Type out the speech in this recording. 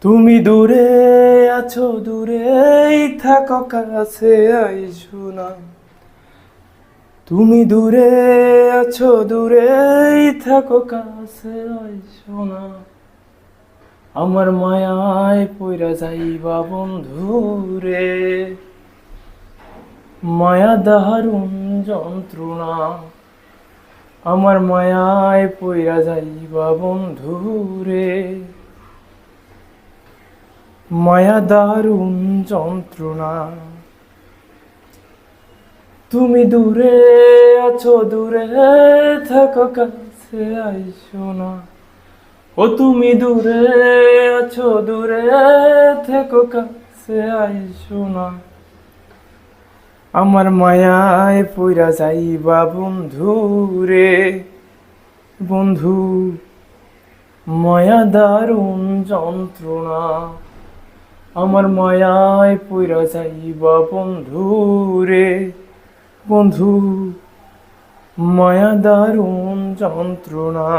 তুমি দূরে আছো, দূরেই থাকো, কাছে আইসো না। তুমি দূরে আছো, দূরেই থাকো, কাছে আইসো না। আমার মায়ায় পইরা যাইবা বন্ধু রে, মায়া দারুণ যন্ত্রণা। আমার মায়ায় পইরা যাইবা বন্ধু রে, মায়া দারুণ যন্ত্রণা। তুমি দূরে আছো, দূরে থাকো, কাছে আইসো না। ও তুমি দূরে আছো, দূরে থেকো, কাছে আইসো না। আমার মায়ায় পইরা যাইবা বন্ধু রে, বন্ধু, মায়া দারুণ যন্ত্রণা। আমার মায়ায় পইরা যাইবা বন্ধু রে, বন্ধু, মায়া দারুণ যন্ত্রণা।